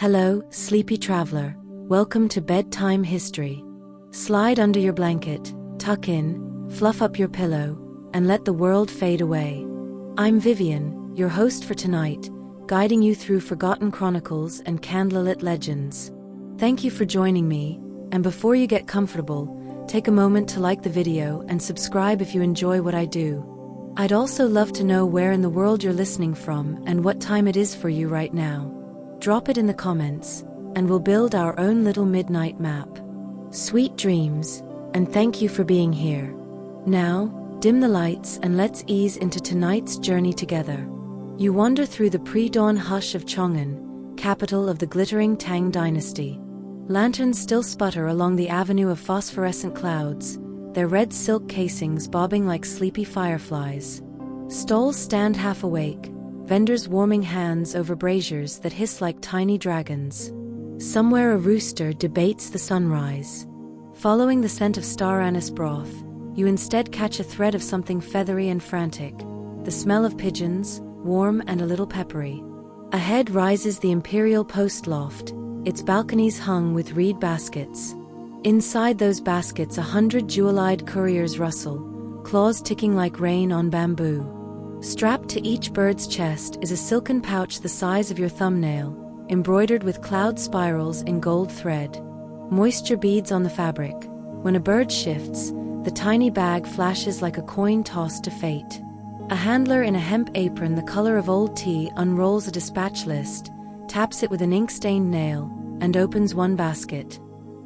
Hello, sleepy traveler. Welcome to bedtime history. Slide under your blanket, tuck in, fluff up your pillow, and let the world fade away. I'm Vivian, your host for tonight, guiding you through forgotten chronicles and candlelit legends. Thank you for joining me, and before you get comfortable, take a moment to like the video and subscribe if you enjoy what I do. I'd also love to know where in the world you're listening from and what time it is for you right now. Drop it in the comments, and we'll build our own little midnight map. Sweet dreams, and thank you for being here. Now, dim the lights and let's ease into tonight's journey together. You wander through the pre-dawn hush of Chang'an, capital of the glittering Tang dynasty. Lanterns still sputter along the avenue of phosphorescent clouds, their red silk casings bobbing like sleepy fireflies. Stalls stand half awake, vendors warming hands over braziers that hiss like tiny dragons. Somewhere a rooster debates the sunrise. Following the scent of star anise broth, you instead catch a thread of something feathery and frantic, the smell of pigeons, warm and a little peppery. Ahead rises the imperial post loft, its balconies hung with reed baskets. Inside those baskets 100 jewel-eyed couriers rustle, claws ticking like rain on bamboo. Strapped to each bird's chest is a silken pouch the size of your thumbnail, embroidered with cloud spirals in gold thread. Moisture beads on the fabric. When a bird shifts, the tiny bag flashes like a coin tossed to fate. A handler in a hemp apron the color of old tea unrolls a dispatch list, taps it with an ink-stained nail, and opens one basket.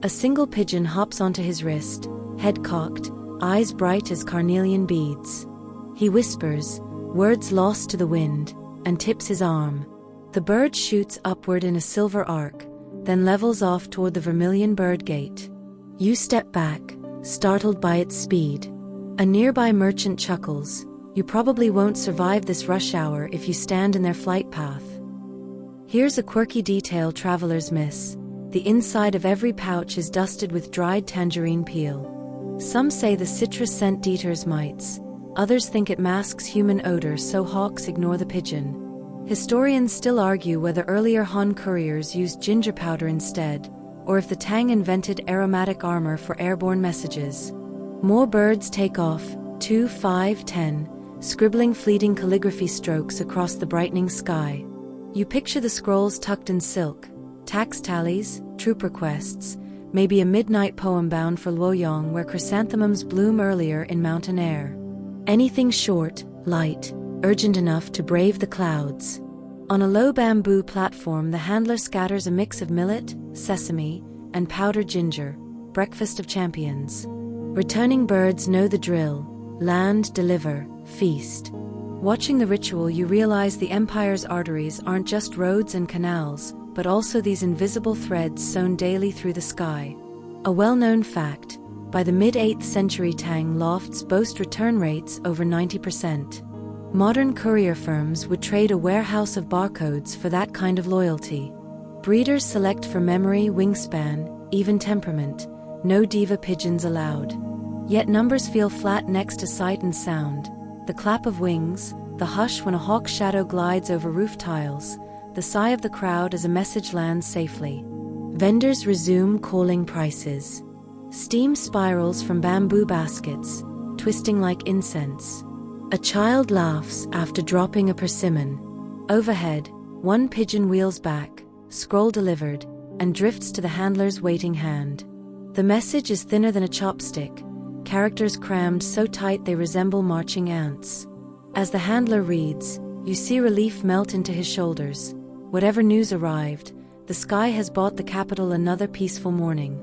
A single pigeon hops onto his wrist, head cocked, eyes bright as carnelian beads. He whispers, words lost to the wind, and tips his arm. The bird shoots upward in a silver arc, then levels off toward the vermilion bird gate. You step back, startled by its speed. A nearby merchant chuckles, you probably won't survive this rush hour if you stand in their flight path. Here's a quirky detail travelers miss. The inside of every pouch is dusted with dried tangerine peel. Some say the citrus scent deters mites. Others think it masks human odor so hawks ignore the pigeon. Historians still argue whether earlier Han couriers used ginger powder instead, or if the Tang invented aromatic armor for airborne messages. More birds take off, 2, 5, 10, scribbling fleeting calligraphy strokes across the brightening sky. You picture the scrolls tucked in silk, tax tallies, troop requests, maybe a midnight poem bound for Luoyang where chrysanthemums bloom earlier in mountain air. Anything short, light, urgent enough to brave the clouds. On a low bamboo platform the handler scatters a mix of millet, sesame, and powdered ginger, breakfast of champions. Returning birds know the drill: land, deliver, feast. Watching the ritual you realize the empire's arteries aren't just roads and canals, but also these invisible threads sewn daily through the sky. A well-known fact: by the mid-8th century Tang lofts boast return rates over 90%. Modern courier firms would trade a warehouse of barcodes for that kind of loyalty. Breeders select for memory, wingspan, even temperament. No diva pigeons allowed. Yet numbers feel flat next to sight and sound. The clap of wings, the hush when a hawk shadow glides over roof tiles, the sigh of the crowd as a message lands safely. Vendors resume calling prices. Steam spirals from bamboo baskets, twisting like incense. A child laughs after dropping a persimmon. Overhead, one pigeon wheels back, scroll delivered, and drifts to the handler's waiting hand. The message is thinner than a chopstick, characters crammed so tight they resemble marching ants. As the handler reads, you see relief melt into his shoulders. Whatever news arrived, the sky has bought the capital another peaceful morning.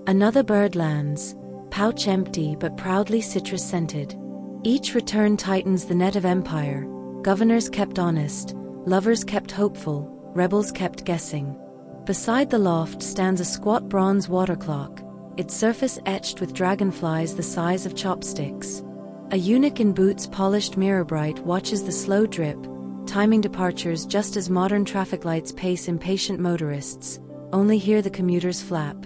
Another bird lands, pouch empty but proudly citrus-scented. Each return tightens the net of empire. Governors kept honest, lovers kept hopeful, rebels kept guessing. Beside the loft stands a squat bronze water clock, its surface etched with dragonflies the size of chopsticks. A eunuch in boots polished mirror bright watches the slow drip, timing departures just as modern traffic lights pace impatient motorists, only hear the commuters flap.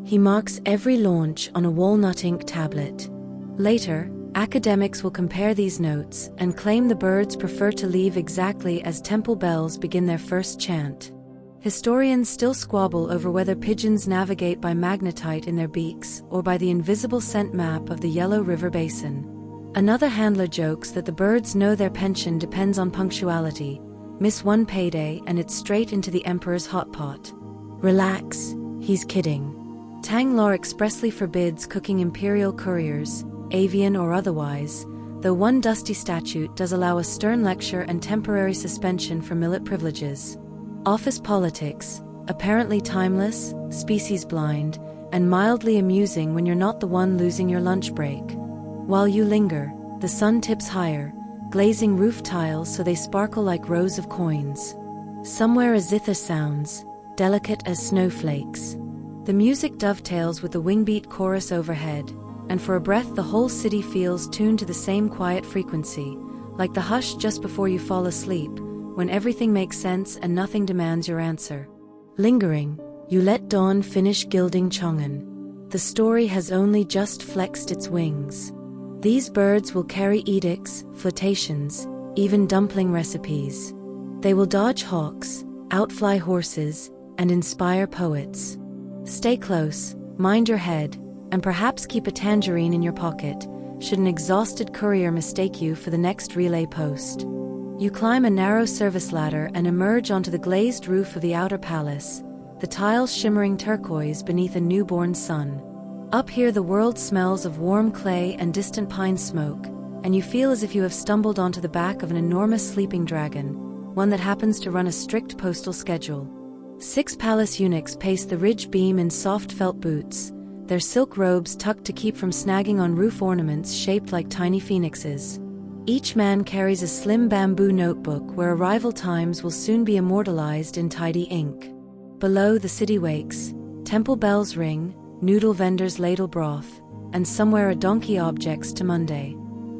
He marks every launch on a walnut ink tablet. Later, academics will compare these notes and claim the birds prefer to leave exactly as temple bells begin their first chant. Historians still squabble over whether pigeons navigate by magnetite in their beaks or by the invisible scent map of the Yellow River Basin. Another handler jokes that the birds know their pension depends on punctuality. Miss one payday and it's straight into the emperor's hot pot. Relax, he's kidding. Tang law expressly forbids cooking imperial couriers, avian or otherwise, though one dusty statute does allow a stern lecture and temporary suspension for millet privileges. Office politics, apparently timeless, species blind, and mildly amusing when you're not the one losing your lunch break. While you linger, the sun tips higher, glazing roof tiles so they sparkle like rows of coins. Somewhere a zither sounds, delicate as snowflakes. The music dovetails with the wingbeat chorus overhead, and for a breath the whole city feels tuned to the same quiet frequency, like the hush just before you fall asleep, when everything makes sense and nothing demands your answer. Lingering, you let dawn finish gilding Chang'an. The story has only just flexed its wings. These birds will carry edicts, flirtations, even dumpling recipes. They will dodge hawks, outfly horses, and inspire poets. Stay close, mind your head, and perhaps keep a tangerine in your pocket, should an exhausted courier mistake you for the next relay post. You climb a narrow service ladder and emerge onto the glazed roof of the outer palace, the tiles shimmering turquoise beneath a newborn sun. Up here the world smells of warm clay and distant pine smoke, and you feel as if you have stumbled onto the back of an enormous sleeping dragon, one that happens to run a strict postal schedule. 6 palace eunuchs pace the ridge beam in soft felt boots, their silk robes tucked to keep from snagging on roof ornaments shaped like tiny phoenixes. Each man carries a slim bamboo notebook where arrival times will soon be immortalized in tidy ink. Below, the city wakes, temple bells ring, noodle vendors ladle broth, and somewhere a donkey objects to Monday.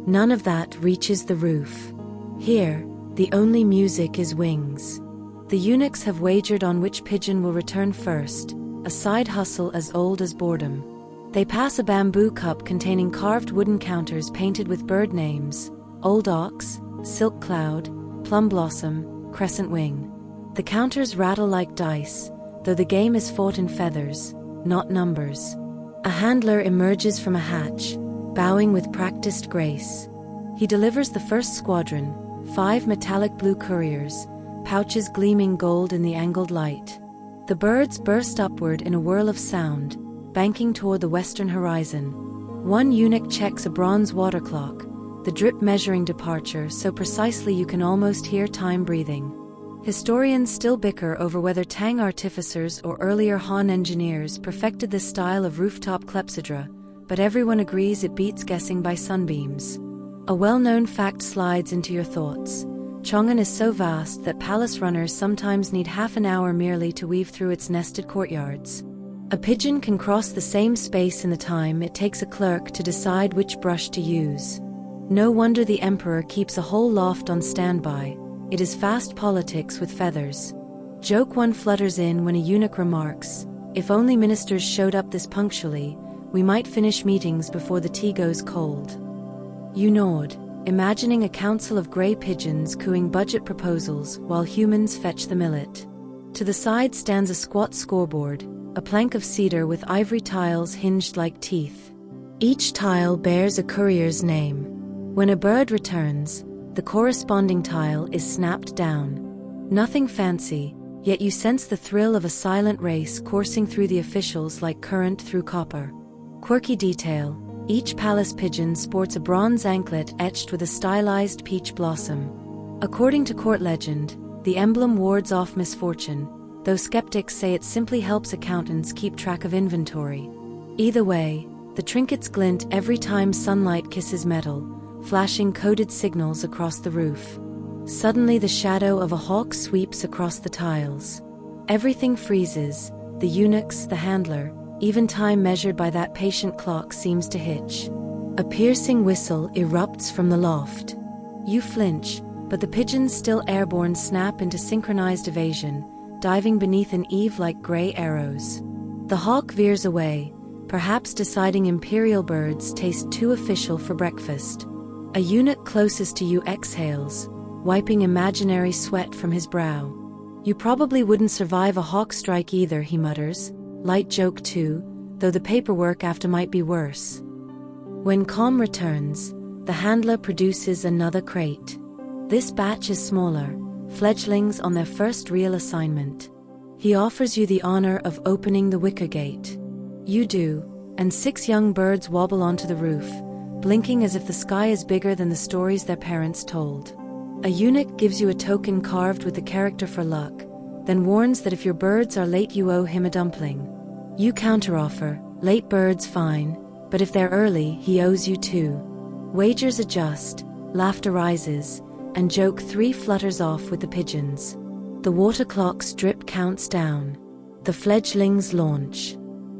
None of that reaches the roof. Here, the only music is wings. The eunuchs have wagered on which pigeon will return first, a side hustle as old as boredom. They pass a bamboo cup containing carved wooden counters painted with bird names: Old Ox, Silk Cloud, Plum Blossom, Crescent Wing. The counters rattle like dice, though the game is fought in feathers, not numbers. A handler emerges from a hatch, bowing with practiced grace. He delivers the first squadron, 5 metallic blue couriers, pouches gleaming gold in the angled light. The birds burst upward in a whirl of sound, banking toward the western horizon. One eunuch checks a bronze water clock, the drip measuring departure so precisely you can almost hear time breathing. Historians still bicker over whether Tang artificers or earlier Han engineers perfected this style of rooftop clepsydra, but everyone agrees it beats guessing by sunbeams. A well-known fact slides into your thoughts. Chang'an is so vast that palace runners sometimes need half an hour merely to weave through its nested courtyards. A pigeon can cross the same space in the time it takes a clerk to decide which brush to use. No wonder the emperor keeps a whole loft on standby. It is fast politics with feathers. Joke one flutters in when a eunuch remarks, "If only ministers showed up this punctually, we might finish meetings before the tea goes cold." You nod, imagining a council of grey pigeons cooing budget proposals while humans fetch the millet. To the side stands a squat scoreboard, a plank of cedar with ivory tiles hinged like teeth. Each tile bears a courier's name. When a bird returns, the corresponding tile is snapped down. Nothing fancy, yet you sense the thrill of a silent race coursing through the officials like current through copper. Quirky detail: each palace pigeon sports a bronze anklet etched with a stylized peach blossom. According to court legend, the emblem wards off misfortune, though skeptics say it simply helps accountants keep track of inventory. Either way, the trinkets glint every time sunlight kisses metal, flashing coded signals across the roof. Suddenly the shadow of a hawk sweeps across the tiles. Everything freezes, the eunuchs, the handler, even time measured by that patient clock seems to hitch. A piercing whistle erupts from the loft. You flinch, but the pigeons still airborne snap into synchronized evasion, diving beneath an eave like gray arrows. The hawk veers away, perhaps deciding imperial birds taste too official for breakfast. A eunuch closest to you exhales, wiping imaginary sweat from his brow. You probably wouldn't survive a hawk strike either, he mutters. Light joke too, though the paperwork after might be worse. When calm returns, the handler produces another crate. This batch is smaller, fledglings on their first real assignment. He offers you the honor of opening the wicker gate. You do, and 6 young birds wobble onto the roof, blinking as if the sky is bigger than the stories their parents told. A eunuch gives you a token carved with the character for luck, then warns that if your birds are late you owe him a dumpling. You counteroffer, late birds fine, but if they're early he owes you 2. Wagers adjust, laughter rises, and joke 3 flutters off with the pigeons. The water clock's drip counts down. The fledglings launch.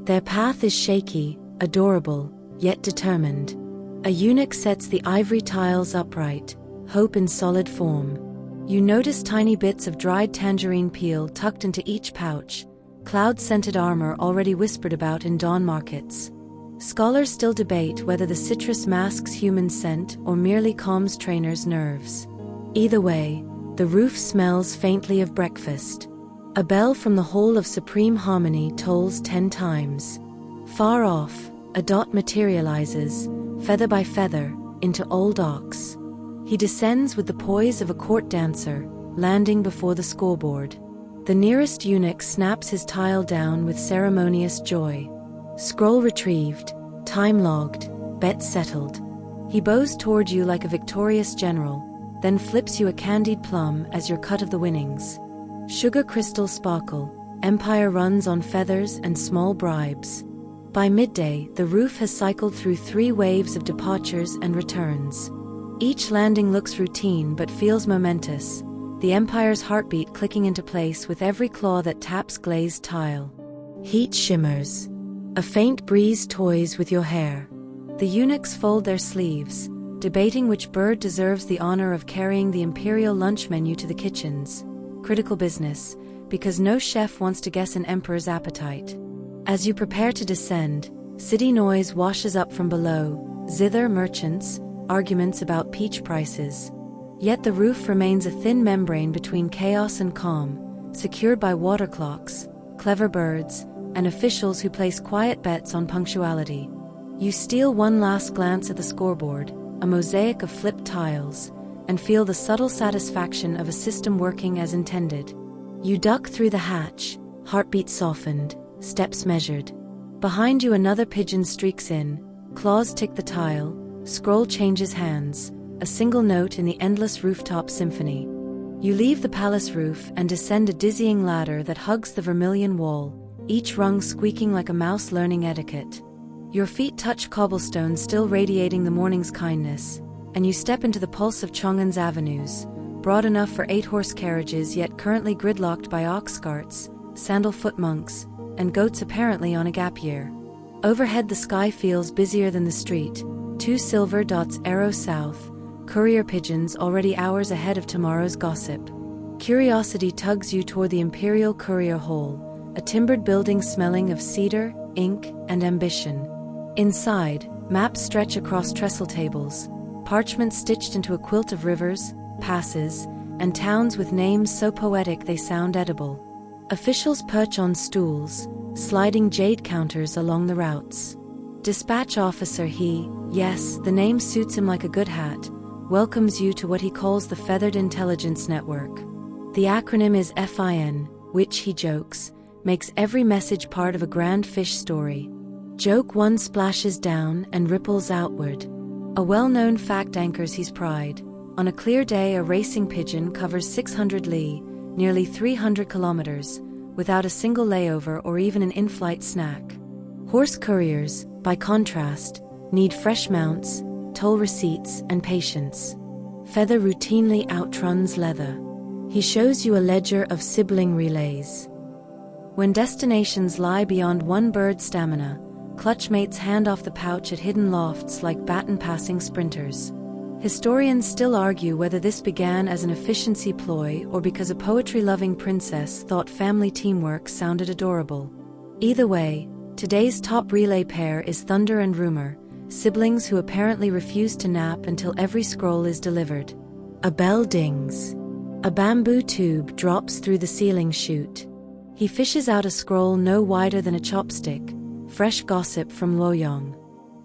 Their path is shaky, adorable, yet determined. A eunuch sets the ivory tiles upright, hope in solid form. You notice tiny bits of dried tangerine peel tucked into each pouch, cloud-scented armor already whispered about in dawn markets. Scholars still debate whether the citrus masks human scent or merely calms trainers' nerves. Either way, the roof smells faintly of breakfast. A bell from the hall of supreme harmony tolls 10 times. Far off, a dot materializes, feather by feather, into old ox. He descends with the poise of a court dancer, landing before the scoreboard. The nearest eunuch snaps his tile down with ceremonious joy. Scroll retrieved, time logged, bet settled. He bows toward you like a victorious general, then flips you a candied plum as your cut of the winnings. Sugar crystals sparkle, empire runs on feathers and small bribes. By midday, the roof has cycled through 3 waves of departures and returns. Each landing looks routine but feels momentous, the empire's heartbeat clicking into place with every claw that taps glazed tile. Heat shimmers. A faint breeze toys with your hair. The eunuchs fold their sleeves, debating which bird deserves the honor of carrying the imperial lunch menu to the kitchens. Critical business, because no chef wants to guess an emperor's appetite. As you prepare to descend, city noise washes up from below, zither merchants, arguments about peach prices. Yet the roof remains a thin membrane between chaos and calm, secured by water clocks, clever birds, and officials who place quiet bets on punctuality. You steal one last glance at the scoreboard, a mosaic of flipped tiles, and feel the subtle satisfaction of a system working as intended. You duck through the hatch, heartbeat softened, steps measured. Behind you another pigeon streaks in, claws tick the tile, scroll changes hands, a single note in the endless rooftop symphony. You leave the palace roof and descend a dizzying ladder that hugs the vermilion wall, each rung squeaking like a mouse learning etiquette. Your feet touch cobblestone still radiating the morning's kindness, and you step into the pulse of Chang'an's avenues, broad enough for 8-horse carriages yet currently gridlocked by ox carts, sandal-foot monks, and goats apparently on a gap year. Overhead the sky feels busier than the street, 2 silver dots arrow south, courier pigeons already hours ahead of tomorrow's gossip. Curiosity tugs you toward the Imperial Courier Hall, a timbered building smelling of cedar, ink, and ambition. Inside, maps stretch across trestle tables, parchment stitched into a quilt of rivers, passes, and towns with names so poetic they sound edible. Officials perch on stools, sliding jade counters along the routes. Dispatch officer yes, the name suits him like a good hat, welcomes you to what he calls the Feathered Intelligence Network. The acronym is FIN, which, he jokes, makes every message part of a grand fish story. Joke 1 splashes down and ripples outward. A well-known fact anchors his pride. On a clear day a racing pigeon covers 600 li, nearly 300 kilometers, without a single layover or even an in-flight snack. Horse couriers, by contrast, need fresh mounts, toll receipts, and patience. Feather routinely outruns leather. He shows you a ledger of sibling relays. When destinations lie beyond one bird's stamina, clutchmates hand off the pouch at hidden lofts like baton-passing sprinters. Historians still argue whether this began as an efficiency ploy or because a poetry-loving princess thought family teamwork sounded adorable. Either way, today's top relay pair is Thunder and Rumor, siblings who apparently refuse to nap until every scroll is delivered. A bell dings. A bamboo tube drops through the ceiling chute. He fishes out a scroll no wider than a chopstick, fresh gossip from Luoyang.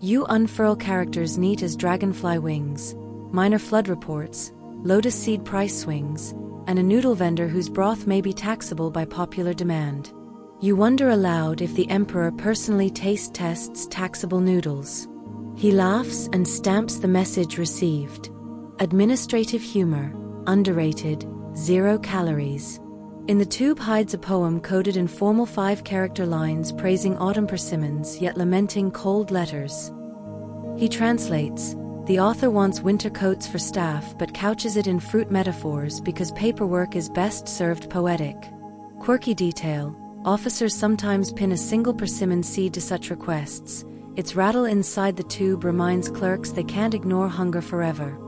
You unfurl characters neat as dragonfly wings, minor flood reports, lotus seed price swings, and a noodle vendor whose broth may be taxable by popular demand. You wonder aloud if the emperor personally taste tests taxable noodles. He laughs and stamps the message received. Administrative humor, underrated, 0 calories. In the tube hides a poem coded in formal 5-character lines praising autumn persimmons yet lamenting cold letters. He translates. The author wants winter coats for staff but couches it in fruit metaphors because paperwork is best served poetic. Quirky detail. Officers sometimes pin a single persimmon seed to such requests. Its rattle inside the tube reminds clerks they can't ignore hunger forever.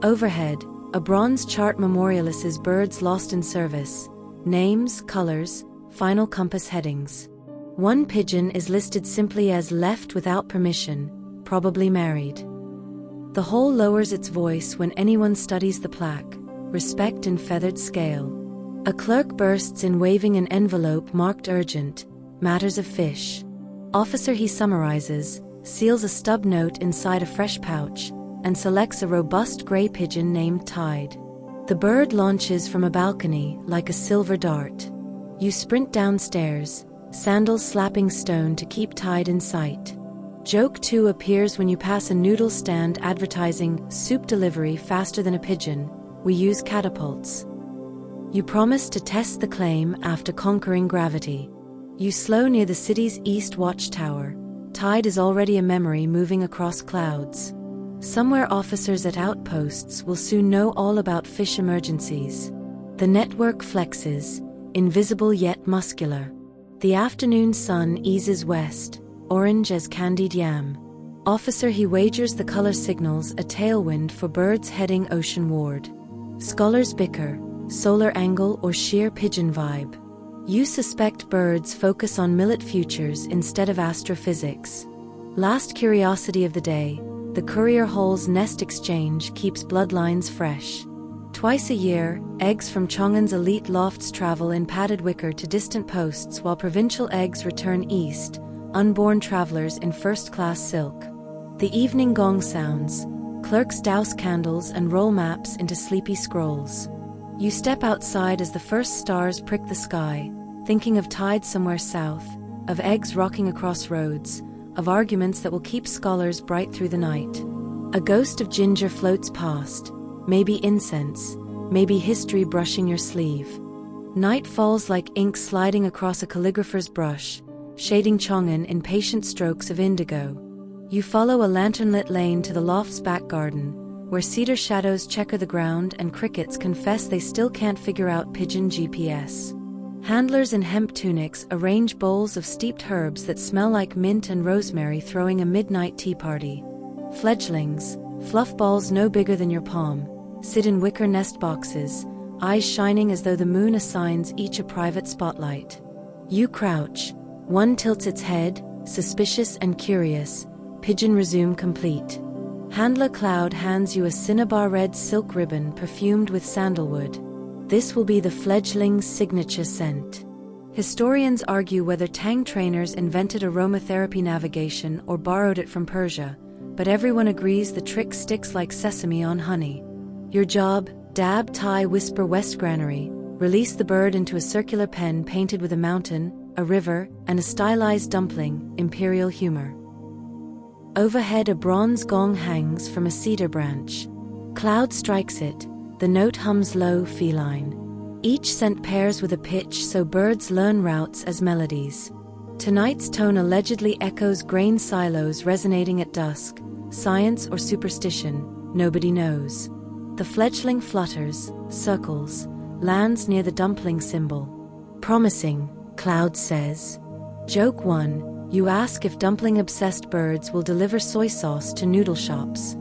Overhead, a bronze chart memorializes birds lost in service. Names, colors, final compass headings. One pigeon is listed simply as left without permission, probably married. The whole lowers its voice when anyone studies the plaque, respect in feathered scale. A clerk bursts in waving an envelope marked urgent, matters of fish. Officer he summarizes, seals a stub note inside a fresh pouch, and selects a robust gray pigeon named Tide. The bird launches from a balcony like a silver dart. You sprint downstairs, sandals slapping stone to keep Tide in sight. Joke 2 appears when you pass a noodle stand advertising soup delivery faster than a pigeon. We use catapults. You promise to test the claim after conquering gravity. You slow near the city's east watchtower. Tide is already a memory moving across clouds. Somewhere officers at outposts will soon know all about fish emergencies. The network flexes, invisible yet muscular. The afternoon sun eases west, orange as candied yam. Officer he wagers the color signals a tailwind for birds heading oceanward. Scholars bicker, solar angle or sheer pigeon vibe. You suspect birds focus on millet futures instead of astrophysics. Last curiosity of the day, the courier hole's nest exchange keeps bloodlines fresh. Twice a year, eggs from Chang'an's elite lofts travel in padded wicker to distant posts while provincial eggs return east, unborn travelers in first-class silk. The evening gong sounds. Clerks douse candles and roll maps into sleepy scrolls. You step outside as the first stars prick the sky, thinking of tide somewhere south, of eggs rocking across roads, of arguments that will keep scholars bright through the night. A ghost of ginger floats past, maybe incense, maybe history brushing your sleeve. Night falls like ink sliding across a calligrapher's brush, shading Chang'an in patient strokes of indigo. You follow a lantern-lit lane to the loft's back garden, where cedar shadows checker the ground and crickets confess they still can't figure out pigeon GPS. Handlers in hemp tunics arrange bowls of steeped herbs that smell like mint and rosemary, throwing a midnight tea party. Fledglings, fluff balls no bigger than your palm, sit in wicker nest boxes, eyes shining as though the moon assigns each a private spotlight. You crouch. One tilts its head, suspicious and curious. Pigeon resume complete. Handler Cloud hands you a cinnabar red silk ribbon perfumed with sandalwood. This will be the fledgling's signature scent. Historians argue whether Tang trainers invented aromatherapy navigation or borrowed it from Persia, but everyone agrees the trick sticks like sesame on honey. Your job, dab, tie, whisper, west granary, release the bird into a circular pen painted with a mountain, a river, and a stylized dumpling, imperial humor. Overhead a bronze gong hangs from a cedar branch. Cloud strikes it, the note hums low, feline. Each scent pairs with a pitch so birds learn routes as melodies. Tonight's tone allegedly echoes grain silos resonating at dusk, science or superstition, nobody knows. The fledgling flutters, circles, lands near the dumpling symbol. Promising, Cloud says. Joke 1. You ask if dumpling-obsessed birds will deliver soy sauce to noodle shops.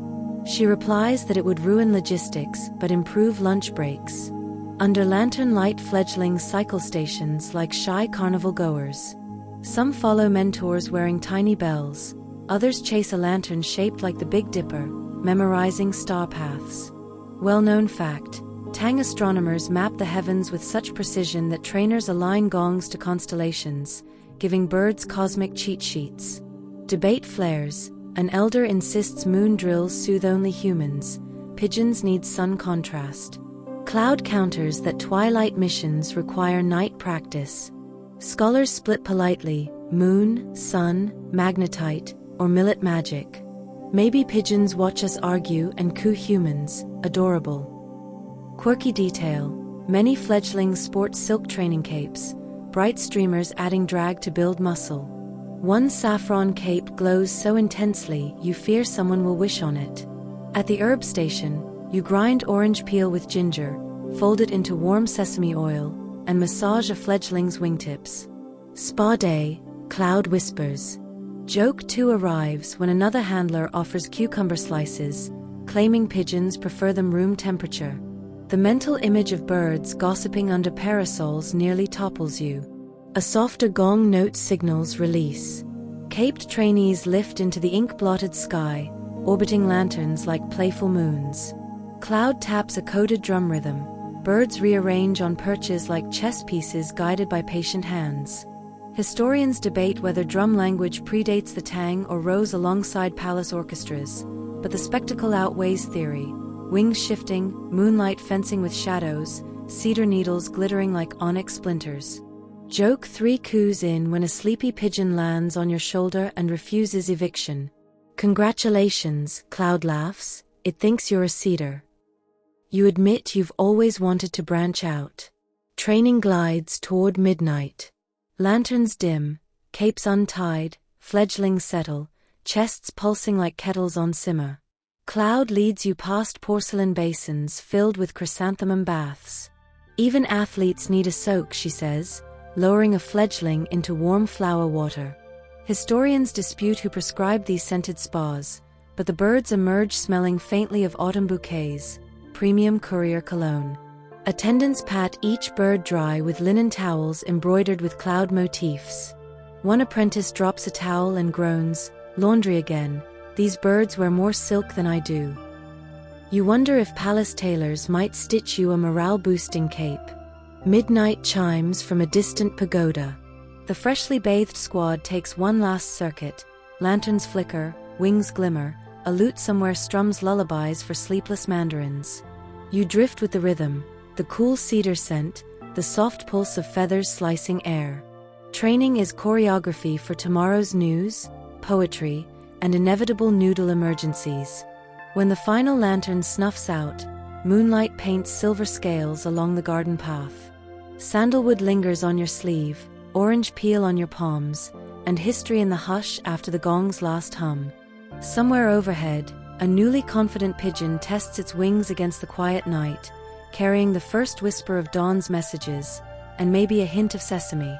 She replies that it would ruin logistics but improve lunch breaks. Under lantern light fledglings cycle stations like shy carnival goers. Some follow mentors wearing tiny bells, others chase a lantern shaped like the Big Dipper, memorizing star paths. Well-known fact, Tang astronomers map the heavens with such precision that trainers align gongs to constellations, giving birds cosmic cheat sheets. Debate flares. An elder insists moon drills soothe only humans. Pigeons need sun contrast. Cloud counters that twilight missions require night practice. Scholars split politely: moon, sun, magnetite, or millet magic. Maybe pigeons watch us argue and coo humans. Adorable. Quirky detail. Many fledglings sport silk training capes, bright streamers adding drag to build muscle. One saffron cape glows so intensely you fear someone will wish on it. At the herb station, you grind orange peel with ginger, fold it into warm sesame oil, and massage a fledgling's wingtips. Spa day. Cloud whispers. Joke 2 arrives when another handler offers cucumber slices, claiming pigeons prefer them room temperature. The mental image of birds gossiping under parasols nearly topples you. A softer gong note signals release. Caped trainees lift into the ink-blotted sky, orbiting lanterns like playful moons. Cloud taps a coded drum rhythm. Birds rearrange on perches like chess pieces guided by patient hands. Historians debate whether drum language predates the Tang or rose alongside palace orchestras, but the spectacle outweighs theory. Wings shifting, moonlight fencing with shadows, cedar needles glittering like onyx splinters. Joke 3 coos in when a sleepy pigeon lands on your shoulder and refuses eviction. Congratulations, Cloud laughs, it thinks you're a cedar. You admit you've always wanted to branch out. Training glides toward midnight. Lanterns dim, capes untied, fledglings settle, chests pulsing like kettles on simmer. Cloud leads you past porcelain basins filled with chrysanthemum baths. Even athletes need a soak, she says, lowering a fledgling into warm flower water. Historians dispute who prescribed these scented spas, but the birds emerge smelling faintly of autumn bouquets, premium courier cologne. Attendants pat each bird dry with linen towels embroidered with cloud motifs. One apprentice drops a towel and groans, "Laundry again. These birds wear more silk than I do." You wonder if palace tailors might stitch you a morale-boosting cape. Midnight chimes from a distant pagoda. The freshly bathed squad takes one last circuit. Lanterns flicker, wings glimmer, a lute somewhere strums lullabies for sleepless mandarins. You drift with the rhythm, the cool cedar scent, the soft pulse of feathers slicing air. Training is choreography for tomorrow's news, poetry, and inevitable noodle emergencies. When the final lantern snuffs out, moonlight paints silver scales along the garden path. Sandalwood lingers on your sleeve, orange peel on your palms, and history in the hush after the gong's last hum. Somewhere overhead, a newly confident pigeon tests its wings against the quiet night, carrying the first whisper of dawn's messages, and maybe a hint of sesame.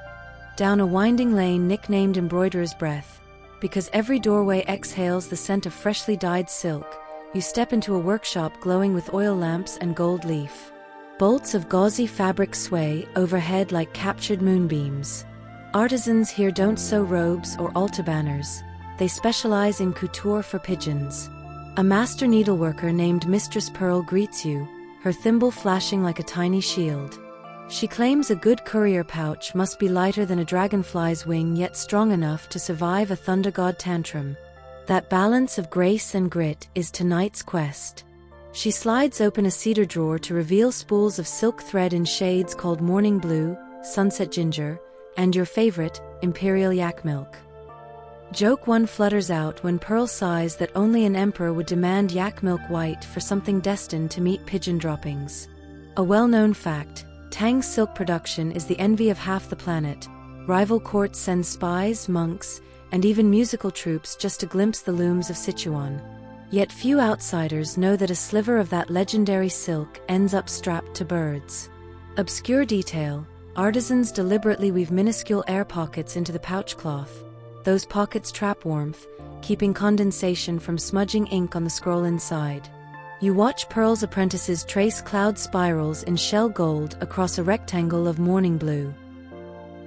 Down a winding lane nicknamed Embroiderer's Breath, because every doorway exhales the scent of freshly dyed silk, you step into a workshop glowing with oil lamps and gold leaf. Bolts of gauzy fabric sway overhead like captured moonbeams. Artisans here don't sew robes or altar banners, they specialize in couture for pigeons. A master needleworker named Mistress Pearl greets you, her thimble flashing like a tiny shield. She claims a good courier pouch must be lighter than a dragonfly's wing yet strong enough to survive a thunder god tantrum. That balance of grace and grit is tonight's quest. She slides open a cedar drawer to reveal spools of silk thread in shades called morning blue, sunset ginger, and your favorite, imperial yak milk. Joke 1 flutters out when Pearl sighs that only an emperor would demand yak milk white for something destined to meet pigeon droppings. A well-known fact, Tang silk production is the envy of half the planet. Rival courts send spies, monks, and even musical troupes just to glimpse the looms of Sichuan. Yet few outsiders know that a sliver of that legendary silk ends up strapped to birds. Obscure detail, artisans deliberately weave minuscule air pockets into the pouch cloth. Those pockets trap warmth, keeping condensation from smudging ink on the scroll inside. You watch Pearl's apprentices trace cloud spirals in shell gold across a rectangle of morning blue.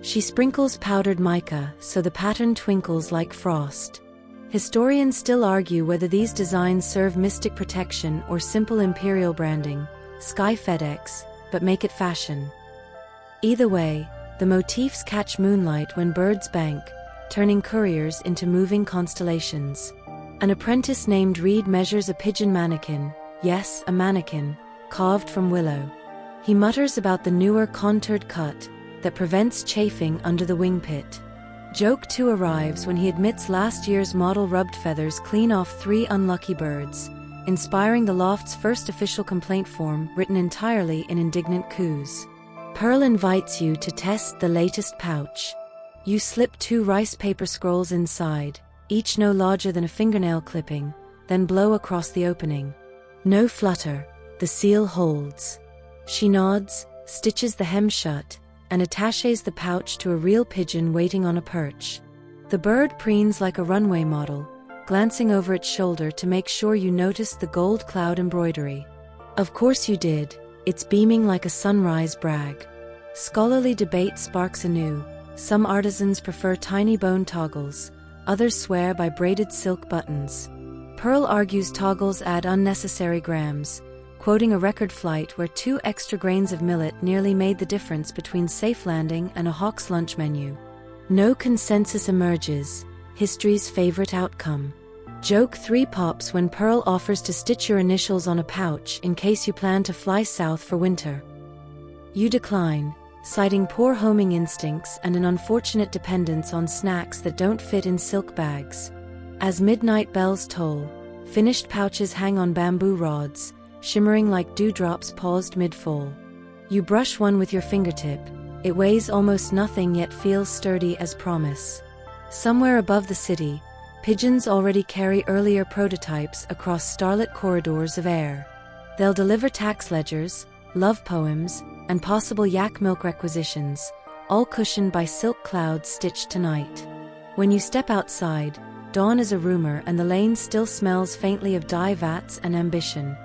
She sprinkles powdered mica so the pattern twinkles like frost. Historians still argue whether these designs serve mystic protection or simple imperial branding, Sky FedEx, but make it fashion. Either way, the motifs catch moonlight when birds bank, turning couriers into moving constellations. An apprentice named Reed measures a pigeon mannequin, yes, a mannequin, carved from willow. He mutters about the newer contoured cut that prevents chafing under the wing pit. Joke 2 arrives when he admits last year's model rubbed feathers clean off 3 unlucky birds, inspiring the loft's first official complaint form written entirely in indignant coos. Pearl invites you to test the latest pouch. You slip 2 rice paper scrolls inside, each no larger than a fingernail clipping, then blow across the opening. No flutter, the seal holds. She nods, stitches the hem shut, and attaches the pouch to a real pigeon waiting on a perch. The bird preens like a runway model, glancing over its shoulder to make sure you noticed the gold cloud embroidery. Of course you did, it's beaming like a sunrise brag. Scholarly debate sparks anew. Some artisans prefer tiny bone toggles, others swear by braided silk buttons. Pearl argues toggles add unnecessary grams, quoting a record flight where 2 extra grains of millet nearly made the difference between safe landing and a hawk's lunch menu. No consensus emerges, history's favorite outcome. Joke 3 pops when Pearl offers to stitch your initials on a pouch in case you plan to fly south for winter. You decline, citing poor homing instincts and an unfortunate dependence on snacks that don't fit in silk bags. As midnight bells toll, finished pouches hang on bamboo rods, shimmering like dewdrops paused mid-fall. You brush one with your fingertip. It weighs almost nothing yet feels sturdy as promise. Somewhere above the city, pigeons already carry earlier prototypes across starlit corridors of air. They'll deliver tax ledgers, love poems, and possible yak milk requisitions, all cushioned by silk clouds stitched tonight. When you step outside, dawn is a rumor and the lane still smells faintly of dye vats and ambition.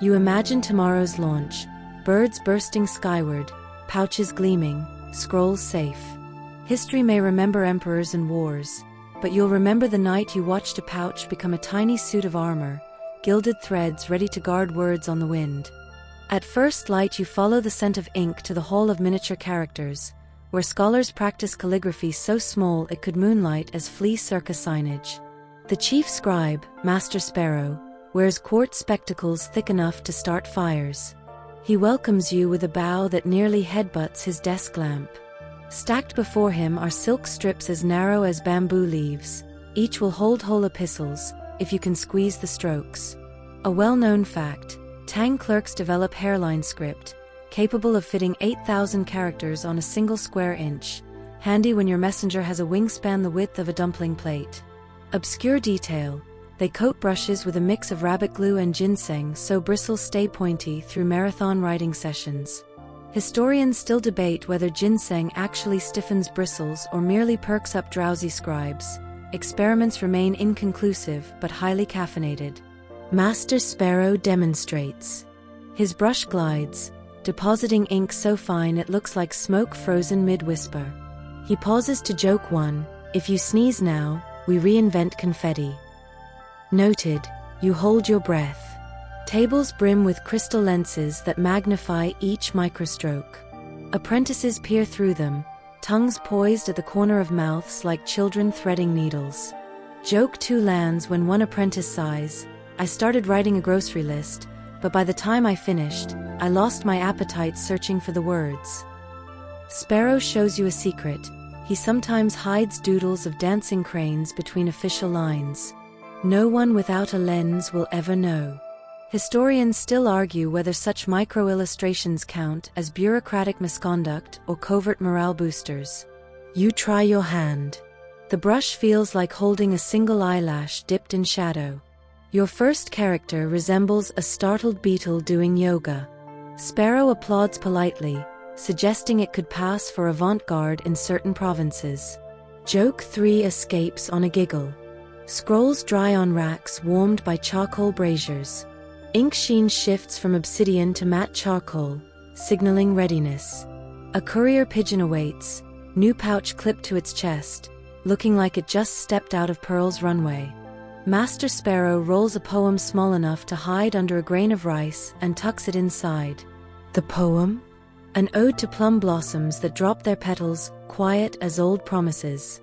You imagine tomorrow's launch, birds bursting skyward, pouches gleaming, scrolls safe. History may remember emperors and wars, but you'll remember the night you watched a pouch become a tiny suit of armor, gilded threads ready to guard words on the wind. At first light you follow the scent of ink to the Hall of Miniature Characters, where scholars practice calligraphy so small it could moonlight as flea circus signage. The chief scribe, Master Sparrow, wears quartz spectacles thick enough to start fires. He welcomes you with a bow that nearly headbutts his desk lamp. Stacked before him are silk strips as narrow as bamboo leaves. Each will hold whole epistles, if you can squeeze the strokes. A well-known fact, Tang clerks develop hairline script, capable of fitting 8,000 characters on a single square inch, handy when your messenger has a wingspan the width of a dumpling plate. Obscure detail, they coat brushes with a mix of rabbit glue and ginseng so bristles stay pointy through marathon writing sessions. Historians still debate whether ginseng actually stiffens bristles or merely perks up drowsy scribes. Experiments remain inconclusive but highly caffeinated. Master Sparrow demonstrates. His brush glides, depositing ink so fine it looks like smoke frozen mid-whisper. He pauses to joke one, "If you sneeze now, we reinvent confetti." Noted, you hold your breath. Tables brim with crystal lenses that magnify each microstroke. Apprentices peer through them, tongues poised at the corner of mouths like children threading needles. Joke 2 lands when one apprentice sighs, "I started writing a grocery list, but by the time I finished, I lost my appetite searching for the words." Sparrow shows you a secret. He sometimes hides doodles of dancing cranes between official lines. No one without a lens will ever know. Historians still argue whether such micro-illustrations count as bureaucratic misconduct or covert morale boosters. You try your hand. The brush feels like holding a single eyelash dipped in shadow. Your first character resembles a startled beetle doing yoga. Sparrow applauds politely, suggesting it could pass for avant-garde in certain provinces. Joke 3 escapes on a giggle. Scrolls dry on racks warmed by charcoal braziers. Ink sheen shifts from obsidian to matte charcoal, signaling readiness. A courier pigeon awaits, new pouch clipped to its chest, looking like it just stepped out of Pearl's runway. Master Sparrow rolls a poem small enough to hide under a grain of rice and tucks it inside. The poem? An ode to plum blossoms that drop their petals, quiet as old promises.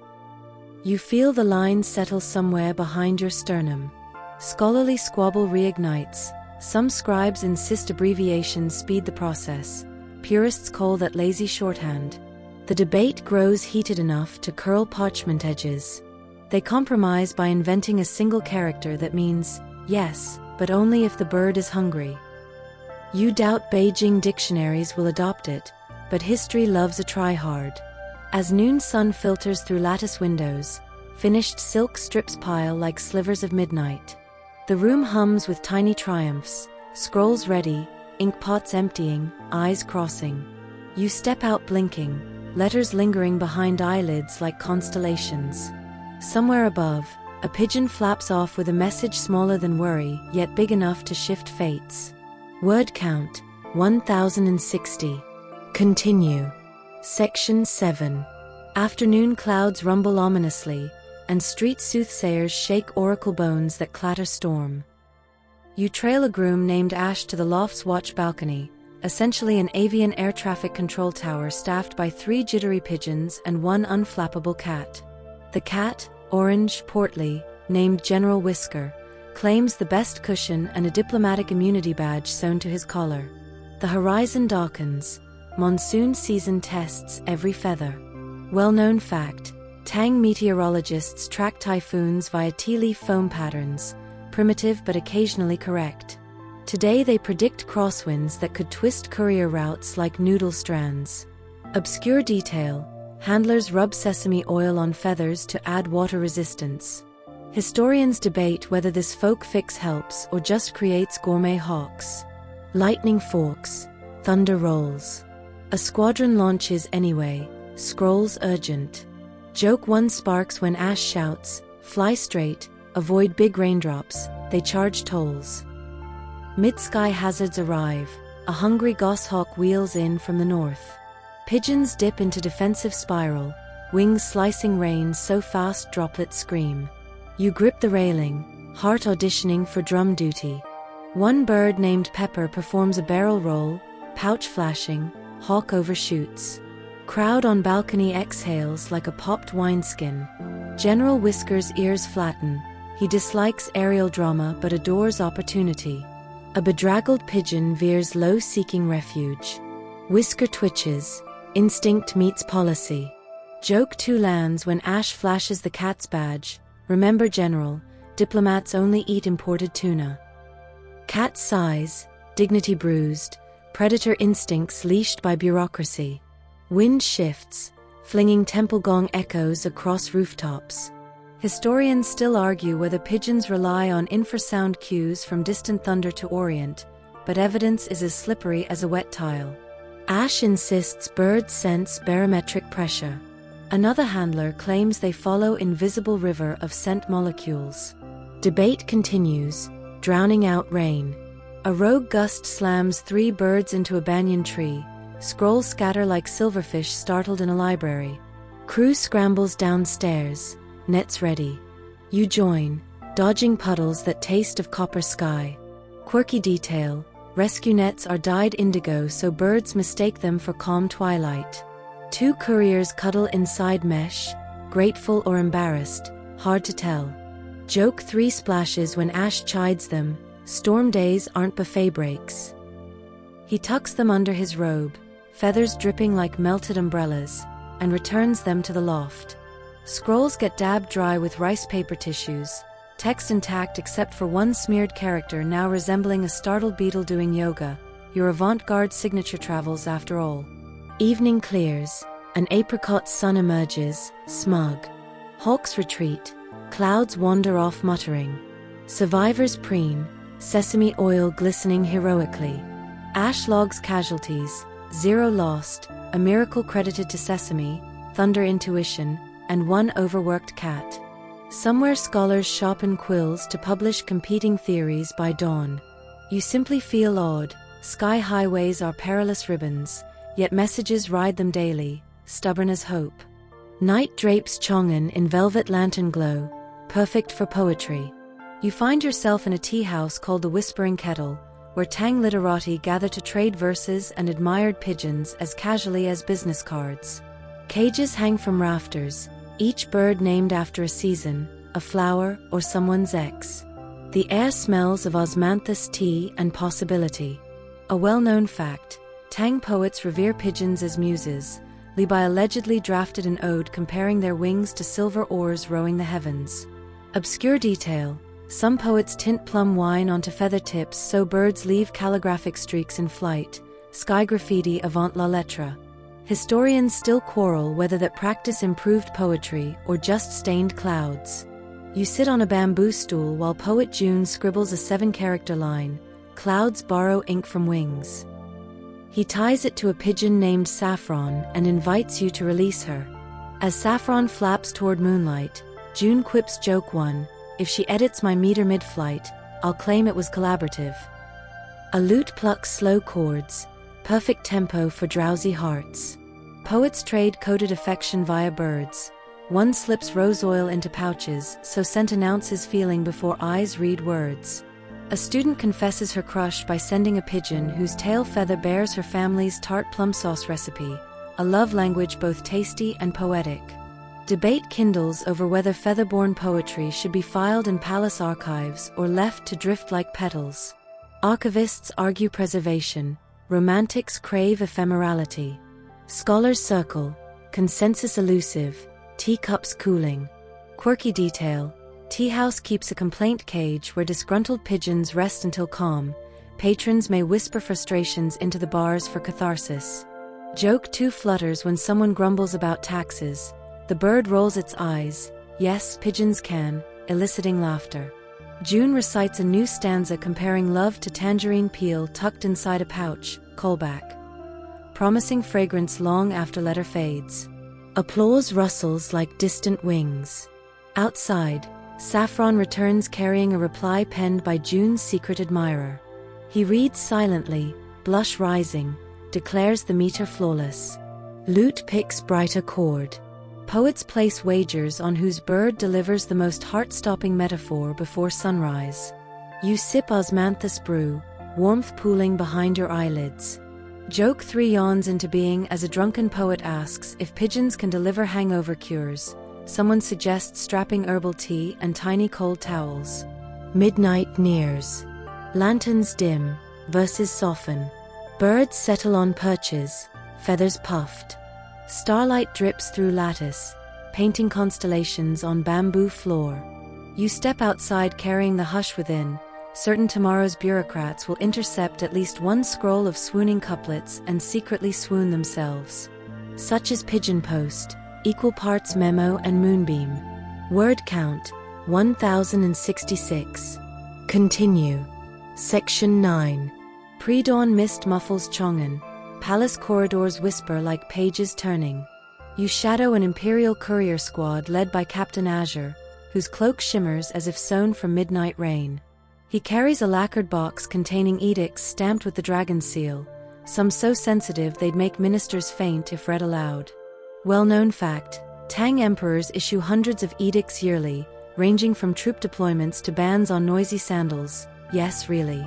You feel the lines settle somewhere behind your sternum. Scholarly squabble reignites. Some scribes insist abbreviations speed the process. Purists call that lazy shorthand. The debate grows heated enough to curl parchment edges. They compromise by inventing a single character that means yes, but only if the bird is hungry. You doubt Beijing dictionaries will adopt it, but history loves a try-hard. As noon sun filters through lattice windows, finished silk strips pile like slivers of midnight. The room hums with tiny triumphs, scrolls ready, ink pots emptying, eyes crossing. You step out blinking, letters lingering behind eyelids like constellations. Somewhere above, a pigeon flaps off with a message smaller than worry, yet big enough to shift fates. Word count, 1060. Continue. Section 7. Afternoon clouds rumble ominously, and street soothsayers shake oracle bones that clatter storm. You trail a groom named Ash to the loft's watch balcony, essentially an avian air traffic control tower staffed by 3 jittery pigeons and 1 unflappable cat. The cat, orange, portly, named General Whisker, claims the best cushion and a diplomatic immunity badge sewn to his collar. The horizon darkens. Monsoon season tests every feather. Well-known fact: Tang meteorologists track typhoons via tea leaf foam patterns, primitive but occasionally correct. Today they predict crosswinds that could twist courier routes like noodle strands. Obscure detail: handlers rub sesame oil on feathers to add water resistance. Historians debate whether this folk fix helps or just creates gourmet hawks. Lightning forks, thunder rolls. A squadron launches anyway, scrolls urgent. Joke 1 sparks when Ash shouts, "Fly straight, avoid big raindrops, they charge tolls." Mid-sky hazards arrive. A hungry goshawk wheels in from the north. Pigeons dip into defensive spiral, wings slicing rain so fast droplets scream. You grip the railing, heart auditioning for drum duty. One bird named Pepper performs a barrel roll, pouch flashing, hawk overshoots. Crowd on balcony exhales like a popped wineskin. General Whisker's ears flatten. He dislikes aerial drama but adores opportunity. A bedraggled pigeon veers low seeking refuge. Whisker twitches. Instinct meets policy. Joke 2 lands when Ash flashes the cat's badge. Remember General, diplomats only eat imported tuna. Cat sighs, dignity bruised, predator instincts leashed by bureaucracy. Wind shifts, flinging temple gong echoes across rooftops. Historians still argue whether pigeons rely on infrasound cues from distant thunder to orient, but evidence is as slippery as a wet tile. Ash insists birds sense barometric pressure. Another handler claims they follow invisible river of scent molecules. Debate continues, drowning out rain. A rogue gust slams 3 birds into a banyan tree. Scrolls scatter like silverfish startled in a library. Crew scrambles downstairs, nets ready. You join, dodging puddles that taste of copper sky. Quirky detail: rescue nets are dyed indigo so birds mistake them for calm twilight. 2 couriers cuddle inside mesh, grateful or embarrassed, hard to tell. Joke 3 splashes when Ash chides them, storm days aren't buffet breaks. He tucks them under his robe, feathers dripping like melted umbrellas, and returns them to the loft. Scrolls get dabbed dry with rice paper tissues, text intact except for 1 smeared character now resembling a startled beetle doing yoga. Your avant-garde signature travels after all. Evening clears, an apricot sun emerges, smug. Hawks retreat, clouds wander off muttering. Survivors preen, sesame oil glistening heroically. Ash logs casualties, 0 lost, a miracle credited to sesame, thunder intuition, and 1 overworked cat. Somewhere scholars sharpen quills to publish competing theories by dawn. You simply feel awed. Sky highways are perilous ribbons, yet messages ride them daily, stubborn as hope. Night drapes Chang'an in velvet lantern glow, perfect for poetry. You find yourself in a tea house called the Whispering Kettle, where Tang literati gather to trade verses and admired pigeons as casually as business cards. Cages hang from rafters, each bird named after a season, a flower, or someone's ex. The air smells of osmanthus tea and possibility. A well-known fact: Tang poets revere pigeons as muses. Li Bai allegedly drafted an ode comparing their wings to silver oars rowing the heavens. Obscure detail: some poets tint plum wine onto feather tips so birds leave calligraphic streaks in flight. Sky graffiti avant la lettre. Historians still quarrel whether that practice improved poetry or just stained clouds. You sit on a bamboo stool while poet June scribbles a 7-character line: "Clouds borrow ink from wings." He ties it to a pigeon named Saffron and invites you to release her. As Saffron flaps toward moonlight, June quips joke 1: "If she edits my meter mid-flight, I'll claim it was collaborative." A lute plucks slow chords, perfect tempo for drowsy hearts. Poets trade coded affection via birds. One slips rose oil into pouches so scent announces feeling before eyes read words. A student confesses her crush by sending a pigeon whose tail feather bears her family's tart plum sauce recipe, a love language both tasty and poetic. Debate kindles over whether feather-born poetry should be filed in palace archives or left to drift like petals. Archivists argue preservation, romantics crave ephemerality. Scholars circle, consensus elusive, teacups cooling. Quirky detail: tea house keeps a complaint cage where disgruntled pigeons rest until calm. Patrons may whisper frustrations into the bars for catharsis. Joke 2 flutters when someone grumbles about taxes. The bird rolls its eyes, "Yes, pigeons can," eliciting laughter. June recites a new stanza comparing love to tangerine peel tucked inside a pouch, callback. Promising fragrance long after letter fades. Applause rustles like distant wings. Outside, Saffron returns carrying a reply penned by June's secret admirer. He reads silently, blush rising, declares the meter flawless. Lute picks brighter chord. Poets place wagers on whose bird delivers the most heart-stopping metaphor before sunrise. You sip osmanthus brew, warmth pooling behind your eyelids. Joke 3 yawns into being as a drunken poet asks if pigeons can deliver hangover cures. Someone suggests strapping herbal tea and tiny cold towels. Midnight nears. Lanterns dim, verses soften. Birds settle on perches, feathers puffed. Starlight drips through lattice, painting constellations on bamboo floor. You step outside carrying the hush within. Certain tomorrow's bureaucrats will intercept at least one scroll of swooning couplets and secretly swoon themselves. Such is Pigeon Post, equal parts memo and moonbeam. Word count, 1066. Continue. Section 9. Pre-dawn mist muffles Chang'an. Palace corridors whisper like pages turning. You shadow an imperial courier squad led by Captain Azure, whose cloak shimmers as if sewn from midnight rain. He carries a lacquered box containing edicts stamped with the dragon seal, some so sensitive they'd make ministers faint if read aloud. Well-known fact: Tang emperors issue hundreds of edicts yearly, ranging from troop deployments to bans on noisy sandals. Yes, really.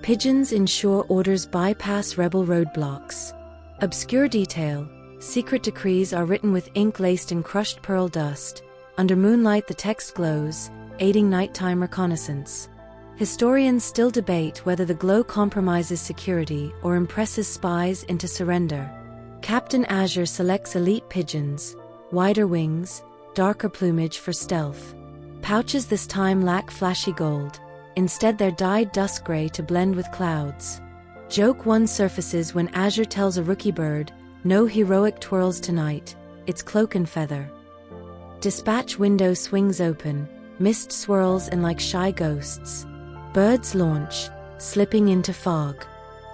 Pigeons ensure orders bypass rebel roadblocks. Obscure detail: secret decrees are written with ink laced in crushed pearl dust. Under moonlight the text glows, aiding nighttime reconnaissance. Historians still debate whether the glow compromises security or impresses spies into surrender. Captain Azure selects elite pigeons, wider wings, darker plumage for stealth. Pouches this time lack flashy gold. Instead they're dyed dusk gray to blend with clouds. Joke 1 surfaces when Azure tells a rookie bird, "No heroic twirls tonight, it's cloak and feather." Dispatch window swings open, mist swirls in like shy ghosts. Birds launch, slipping into fog.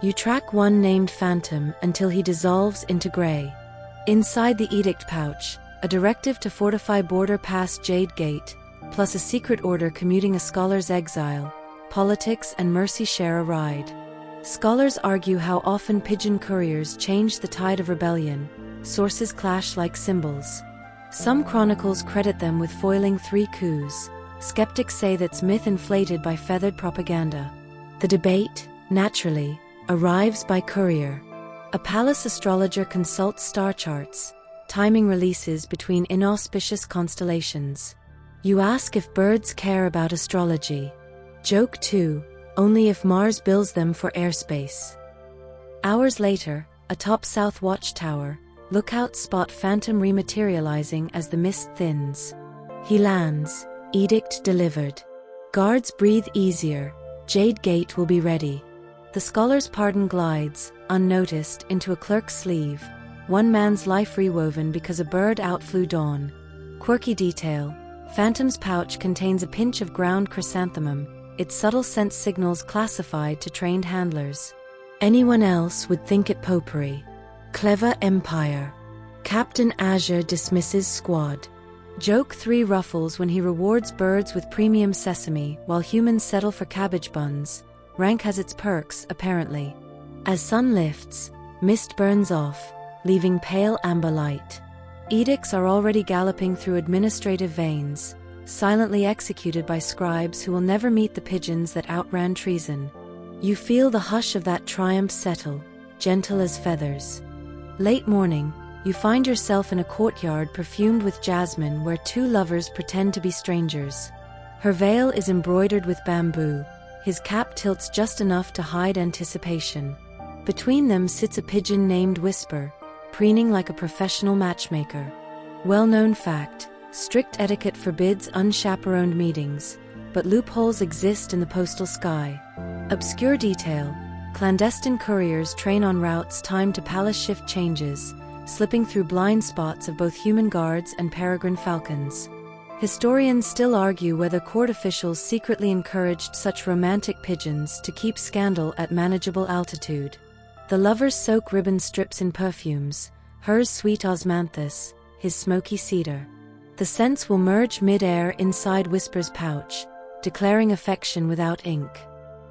You track one named Phantom until he dissolves into gray. Inside the edict pouch, a directive to fortify border past Jade Gate, plus a secret order commuting a scholar's exile. Politics and mercy share a ride. Scholars argue how often pigeon couriers change the tide of rebellion. Sources clash like symbols. Some chronicles credit them with foiling 3 coups. Skeptics say that's myth inflated by feathered propaganda. The debate, naturally, arrives by courier. A palace astrologer consults star charts, timing releases between inauspicious constellations. You ask if birds care about astrology. Joke 2, only if Mars bills them for airspace. Hours later, atop South Watchtower, lookouts spot Phantom rematerializing as the mist thins. He lands, edict delivered. Guards breathe easier, Jade Gate will be ready. The scholar's pardon glides, unnoticed, into a clerk's sleeve, one man's life rewoven because a bird outflew dawn. Quirky detail, Phantom's pouch contains a pinch of ground chrysanthemum, its subtle scent signals classified to trained handlers. Anyone else would think it popery. Clever empire. Captain Azure dismisses squad. Joke 3 ruffles when he rewards birds with premium sesame while humans settle for cabbage buns. Rank has its perks, apparently. As sun lifts, mist burns off, leaving pale amber light. Edicts are already galloping through administrative veins, silently executed by scribes who will never meet the pigeons that outran treason. You feel the hush of that triumph settle, gentle as feathers. Late morning, you find yourself in a courtyard perfumed with jasmine where two lovers pretend to be strangers. Her veil is embroidered with bamboo, his cap tilts just enough to hide anticipation. Between them sits a pigeon named Whisper, preening like a professional matchmaker. Well-known fact, strict etiquette forbids unchaperoned meetings, but loopholes exist in the postal sky. Obscure detail, clandestine couriers train on routes timed to palace shift changes, slipping through blind spots of both human guards and peregrine falcons. Historians still argue whether court officials secretly encouraged such romantic pigeons to keep scandal at manageable altitude. The lovers soak ribbon strips in perfumes, hers sweet osmanthus, his smoky cedar. The scents will merge mid-air inside Whisper's pouch, declaring affection without ink.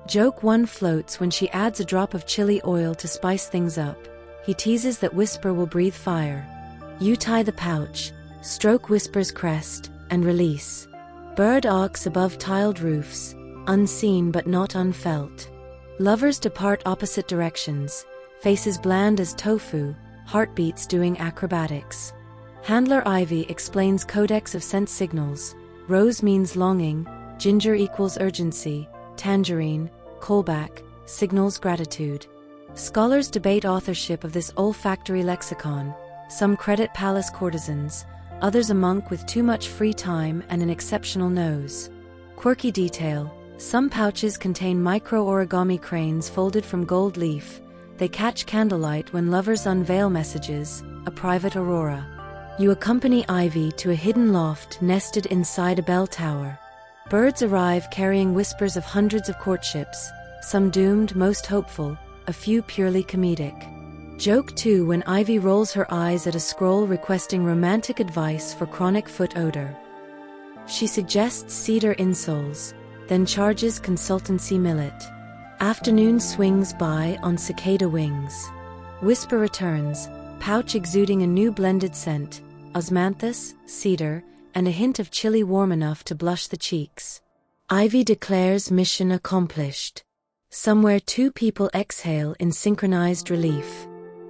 Joke 1 floats when she adds a drop of chili oil to spice things up. He teases that Whisper will breathe fire. You tie the pouch, stroke Whisper's crest, and release. Bird arcs above tiled roofs, unseen but not unfelt. Lovers depart opposite directions, faces bland as tofu, heartbeats doing acrobatics. Handler Ivy explains codex of scent signals. Rose means longing, ginger equals urgency, tangerine, callback, signals gratitude. Scholars debate authorship of this olfactory lexicon. Some credit palace courtesans, others a monk with too much free time and an exceptional nose. Quirky detail, some pouches contain micro-origami cranes folded from gold leaf. They catch candlelight when lovers unveil messages, a private aurora. You accompany Ivy to a hidden loft nested inside a bell tower. Birds arrive carrying whispers of hundreds of courtships, some doomed, most hopeful, a few purely comedic. Joke 2 when Ivy rolls her eyes at a scroll requesting romantic advice for chronic foot odor. She suggests cedar insoles, then charges consultancy millet. Afternoon swings by on cicada wings. Whisper returns, pouch exuding a new blended scent, osmanthus, cedar, and a hint of chili warm enough to blush the cheeks. Ivy declares mission accomplished. Somewhere two people exhale in synchronized relief.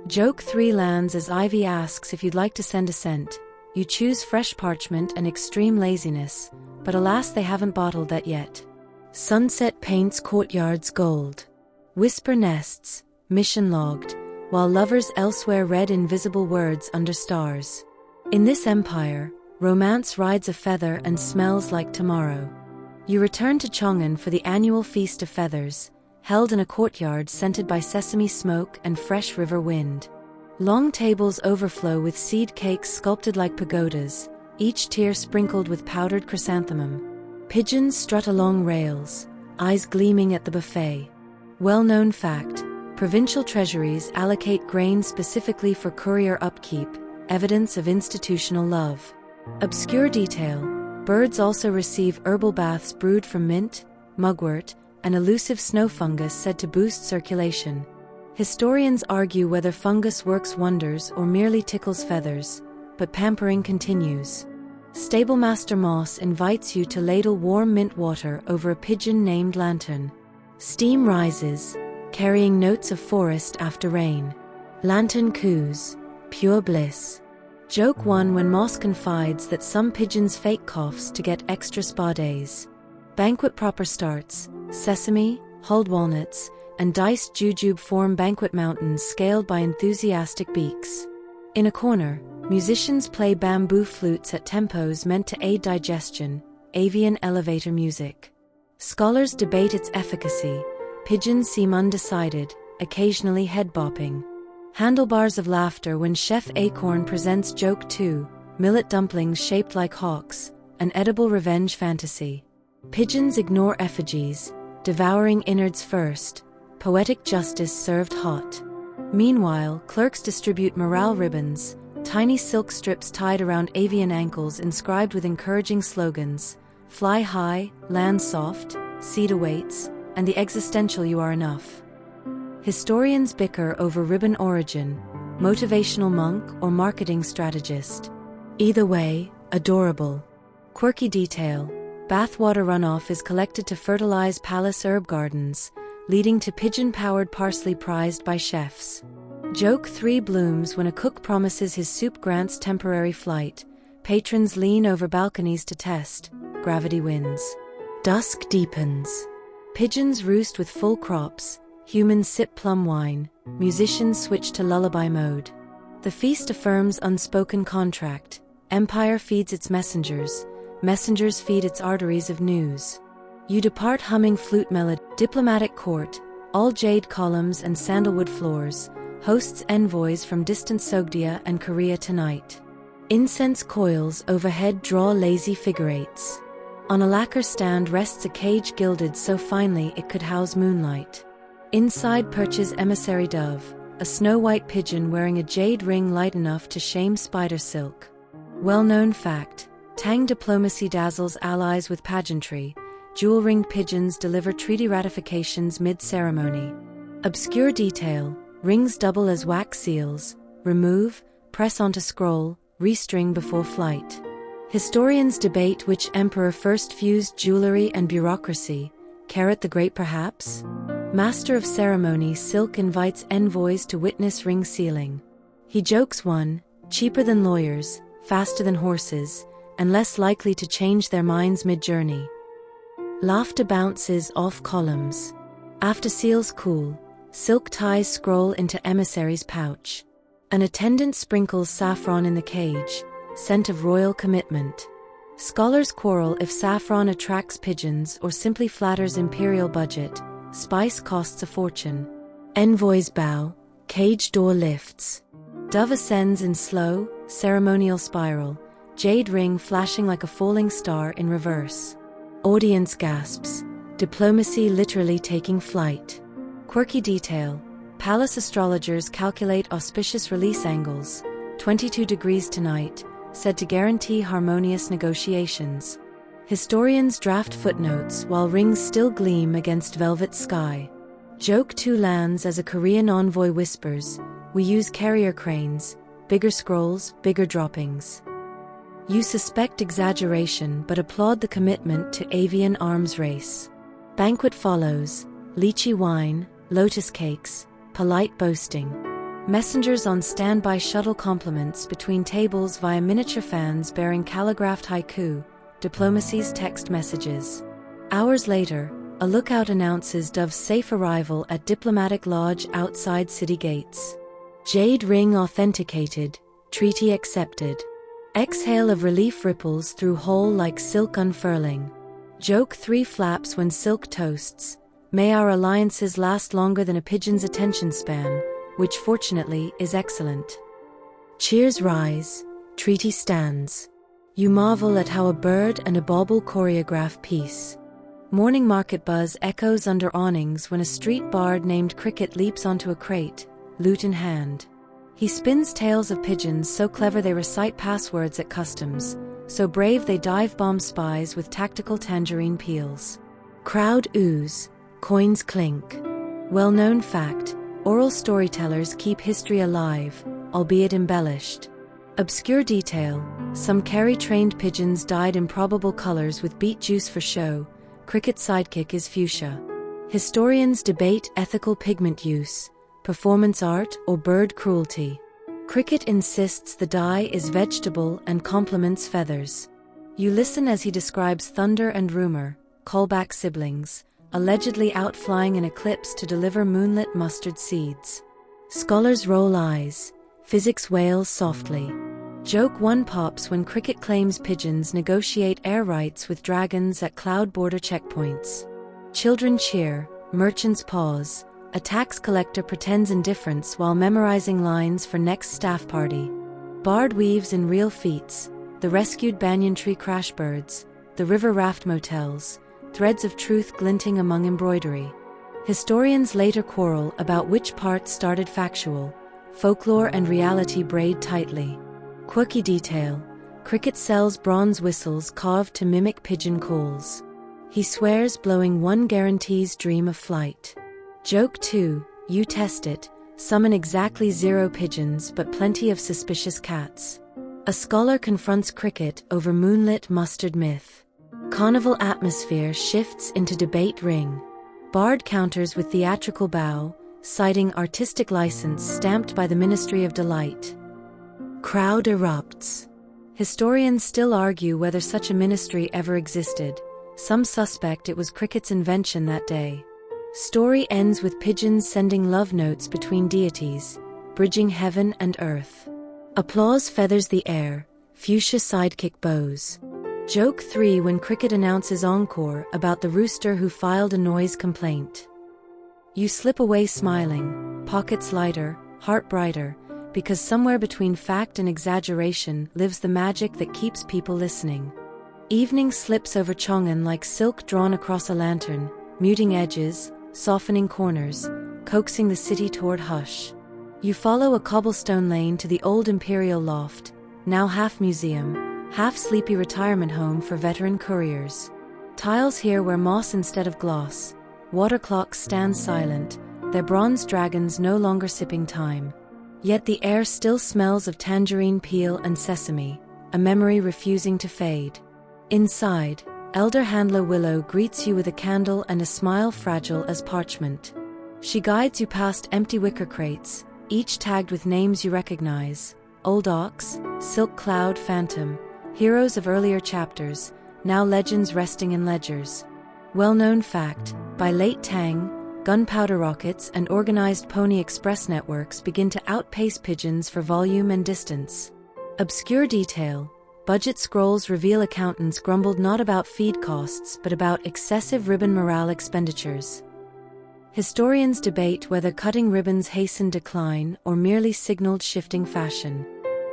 Joke 3 lands as Ivy asks if you'd like to send a scent. You choose fresh parchment and extreme laziness, but alas they haven't bottled that yet. Sunset paints courtyards gold. Whisper nests, mission logged, while lovers elsewhere read invisible words under stars. In this empire, romance rides a feather and smells like tomorrow. You return to Chang'an for the annual Feast of Feathers, held in a courtyard scented by sesame smoke and fresh river wind. Long tables overflow with seed cakes sculpted like pagodas, each tier sprinkled with powdered chrysanthemum. Pigeons strut along rails, eyes gleaming at the buffet. Well-known fact, provincial treasuries allocate grain specifically for courier upkeep, evidence of institutional love. Obscure detail, birds also receive herbal baths brewed from mint, mugwort, an elusive snow fungus said to boost circulation. Historians argue whether fungus works wonders or merely tickles feathers, but pampering continues. Stablemaster Moss invites you to ladle warm mint water over a pigeon named Lantern. Steam rises, carrying notes of forest after rain. Lantern coos, pure bliss. Joke 1 when Moss confides that some pigeons fake coughs to get extra spa days. Banquet proper starts. Sesame, hulled walnuts, and diced jujube form banquet mountains scaled by enthusiastic beaks. In a corner, musicians play bamboo flutes at tempos meant to aid digestion, avian elevator music. Scholars debate its efficacy. Pigeons seem undecided, occasionally head-bopping. Handlebars of laughter when Chef Acorn presents Joke 2, millet dumplings shaped like hawks, an edible revenge fantasy. Pigeons ignore effigies, devouring innards first, poetic justice served hot. Meanwhile, clerks distribute morale ribbons, tiny silk strips tied around avian ankles inscribed with encouraging slogans: fly high, land soft, seed awaits, and the existential you are enough. Historians bicker over ribbon origin, motivational monk or marketing strategist. Either way, adorable. Quirky detail: bathwater runoff is collected to fertilize palace herb gardens, leading to pigeon-powered parsley prized by chefs. Joke 3 blooms when a cook promises his soup grants temporary flight. Patrons lean over balconies to test. Gravity wins. Dusk deepens. Pigeons roost with full crops. Humans sip plum wine. Musicians switch to lullaby mode. The feast affirms unspoken contract. Empire feeds its messengers. Messengers feed its arteries of news. You depart humming flute melody. Diplomatic court, all jade columns and sandalwood floors, hosts envoys from distant Sogdia and Korea tonight. Incense coils overhead draw lazy figure eights. On a lacquer stand rests a cage gilded so finely it could house moonlight. Inside perches emissary dove, a snow-white pigeon wearing a jade ring light enough to shame spider silk. Well-known fact: Tang diplomacy dazzles allies with pageantry. Jewel-ringed pigeons deliver treaty ratifications mid-ceremony. Obscure detail: rings double as wax seals. Remove, press onto scroll, restring before flight. Historians debate which emperor first fused jewelry and bureaucracy. Carrot the Great perhaps? Master of ceremony Silk invites envoys to witness ring sealing. He jokes 1, cheaper than lawyers, faster than horses, and less likely to change their minds mid-journey. Laughter bounces off columns. After seals cool, silk ties scroll into emissary's pouch. An attendant sprinkles saffron in the cage, scent of royal commitment. Scholars quarrel if saffron attracts pigeons or simply flatters imperial budget. Spice costs a fortune. Envoys bow, cage door lifts. Dove ascends in slow, ceremonial spiral, jade ring flashing like a falling star in reverse. Audience gasps, diplomacy literally taking flight. Quirky detail: palace astrologers calculate auspicious release angles. 22 degrees tonight, said to guarantee harmonious negotiations. Historians draft footnotes while rings still gleam against velvet sky. Joke 2 lands as a Korean envoy whispers, "We use carrier cranes, bigger scrolls, bigger droppings." You suspect exaggeration but applaud the commitment to avian arms race. Banquet follows, lychee wine, lotus cakes, polite boasting. Messengers on standby shuttle compliments between tables via miniature fans bearing calligraphed haiku, diplomacy's text messages. Hours later, a lookout announces Dove's safe arrival at diplomatic lodge outside city gates. Jade ring authenticated, treaty accepted. Exhale of relief ripples through hole like silk unfurling. Joke 3 flaps when silk toasts. May our alliances last longer than a pigeon's attention span, which fortunately is excellent. Cheers rise, treaty stands. You marvel at how a bird and a bauble choreograph peace. Morning market buzz echoes under awnings when a street bard named Cricket leaps onto a crate, lute in hand. He spins tales of pigeons so clever they recite passwords at customs, so brave they dive-bomb spies with tactical tangerine peels. Crowd ooze, coins clink. Well-known fact: oral storytellers keep history alive, albeit embellished. Obscure detail: some carry-trained pigeons dyed improbable colors with beet juice for show. Cricket's sidekick is fuchsia. Historians debate ethical pigment use, performance art, or bird cruelty. Cricket insists the dye is vegetable and complements feathers. You listen as he describes thunder and rumor, callback siblings, allegedly outflying an eclipse to deliver moonlit mustard seeds. Scholars roll eyes, physics wails softly. Joke 1 pops when Cricket claims pigeons negotiate air rights with dragons at cloud border checkpoints. Children cheer, merchants pause, a tax collector pretends indifference while memorizing lines for next staff party. Bard weaves in real feats, the rescued banyan tree crash birds, the river raft motels, threads of truth glinting among embroidery. Historians later quarrel about which part started factual, folklore and reality braid tightly. Quirky detail: Cricket sells bronze whistles carved to mimic pigeon calls. He swears blowing one guarantees dream of flight. Joke 2, you test it, summon exactly 0 pigeons but plenty of suspicious cats. A scholar confronts Cricket over moonlit mustard myth. Carnival atmosphere shifts into debate ring. Bard counters with theatrical bow, citing artistic license stamped by the Ministry of Delight. Crowd erupts. Historians still argue whether such a ministry ever existed. Some suspect it was Cricket's invention that day. Story ends with pigeons sending love notes between deities, bridging heaven and earth. Applause feathers the air, fuchsia sidekick bows. Joke 3 when Cricket announces encore about the rooster who filed a noise complaint. You slip away smiling, pockets lighter, heart brighter, because somewhere between fact and exaggeration lives the magic that keeps people listening. Evening slips over Chang'an like silk drawn across a lantern, muting edges, softening corners, coaxing the city toward hush. You follow a cobblestone lane to the old imperial loft, now half museum, half sleepy retirement home for veteran couriers. Tiles here wear moss instead of gloss. Water clocks stand silent, their bronze dragons no longer sipping time. Yet the air still smells of tangerine peel and sesame, a memory refusing to fade. Inside, elder handler Willow greets you with a candle and a smile fragile as parchment. She guides you past empty wicker crates, each tagged with names you recognize: Old Ox, Silk Cloud Phantom, heroes of earlier chapters, now legends resting in ledgers. Well-known fact: by late Tang, gunpowder rockets and organized Pony Express networks begin to outpace pigeons for volume and distance. Obscure detail: budget scrolls reveal accountants grumbled not about feed costs but about excessive ribbon morale expenditures. Historians debate whether cutting ribbons hastened decline or merely signaled shifting fashion.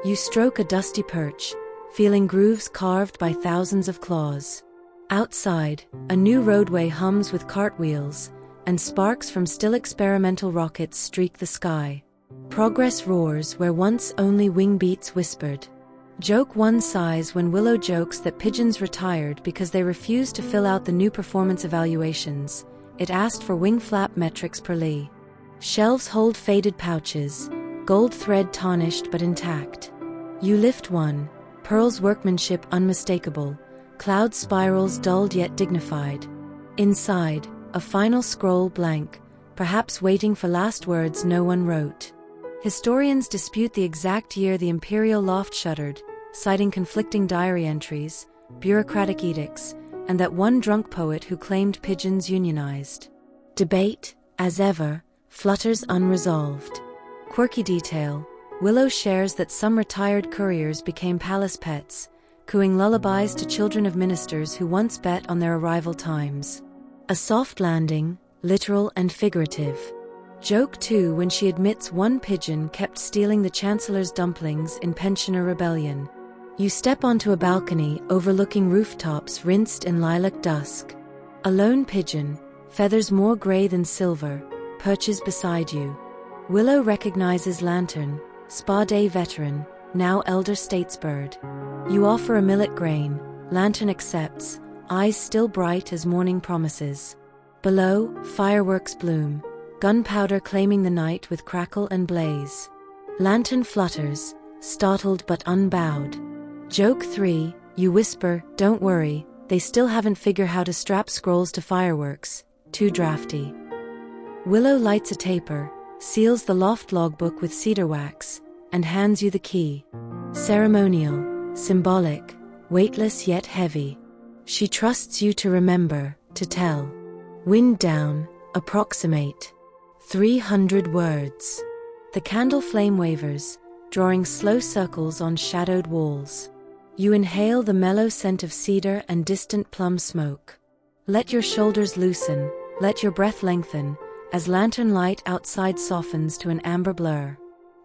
You stroke a dusty perch, feeling grooves carved by thousands of claws. Outside, a new roadway hums with cartwheels, and sparks from still experimental rockets streak the sky. Progress roars where once only wing beats whispered. Joke 1 sighs when Willow jokes that pigeons retired because they refused to fill out the new performance evaluations. It asked for wing flap metrics per lee. Shelves hold faded pouches, gold thread tarnished but intact. You lift one, pearls workmanship unmistakable, cloud spirals dulled yet dignified. Inside, a final scroll blank, perhaps waiting for last words no one wrote. Historians dispute the exact year the imperial loft shuttered, citing conflicting diary entries, bureaucratic edicts, and that one drunk poet who claimed pigeons unionized. Debate, as ever, flutters unresolved. Quirky detail: Willow shares that some retired couriers became palace pets, cooing lullabies to children of ministers who once bet on their arrival times. A soft landing, literal and figurative. Joke 2 when she admits one pigeon kept stealing the chancellor's dumplings in pensioner rebellion. You step onto a balcony overlooking rooftops rinsed in lilac dusk. A lone pigeon, feathers more gray than silver, perches beside you. Willow recognizes Lantern, spa day veteran, now elder statesbird. You offer a millet grain, Lantern accepts, eyes still bright as morning promises. Below, fireworks bloom, gunpowder claiming the night with crackle and blaze. Lantern flutters, startled but unbowed. Joke 3, you whisper, don't worry, they still haven't figured how to strap scrolls to fireworks, too drafty. Willow lights a taper, seals the loft logbook with cedar wax, and hands you the key. Ceremonial, symbolic, weightless yet heavy. She trusts you to remember, to tell. Wind down, approximate. 300 words. The candle flame wavers, drawing slow circles on shadowed walls. You inhale the mellow scent of cedar and distant plum smoke. Let your shoulders loosen, let your breath lengthen, as lantern light outside softens to an amber blur.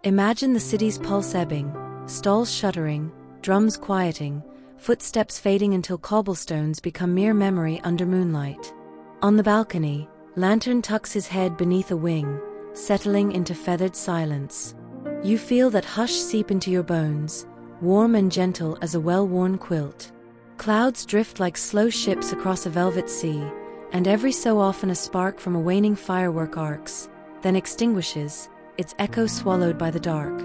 Imagine the city's pulse ebbing, stalls shuddering, drums quieting, footsteps fading until cobblestones become mere memory under moonlight. On the balcony, Lantern tucks his head beneath a wing, settling into feathered silence. You feel that hush seep into your bones, warm and gentle as a well-worn quilt. Clouds drift like slow ships across a velvet sea, and every so often a spark from a waning firework arcs, then extinguishes, its echo swallowed by the dark.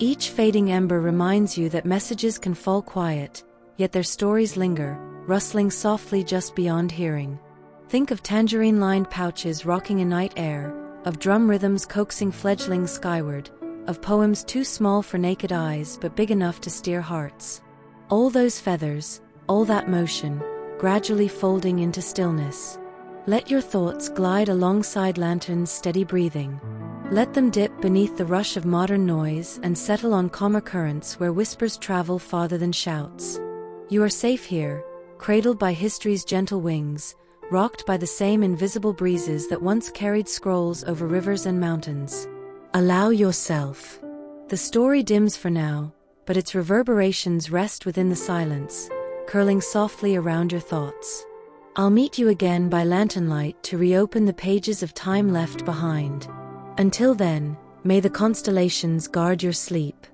Each fading ember reminds you that messages can fall quiet, yet their stories linger, rustling softly just beyond hearing. Think of tangerine-lined pouches rocking a night air, of drum rhythms coaxing fledglings skyward, of poems too small for naked eyes but big enough to steer hearts. All those feathers, all that motion, gradually folding into stillness. Let your thoughts glide alongside Lantern's steady breathing. Let them dip beneath the rush of modern noise and settle on calmer currents where whispers travel farther than shouts. You are safe here, cradled by history's gentle wings, rocked by the same invisible breezes that once carried scrolls over rivers and mountains. Allow yourself. The story dims for now, but its reverberations rest within the silence, curling softly around your thoughts. I'll meet you again by lanternlight to reopen the pages of time left behind. Until then, may the constellations guard your sleep.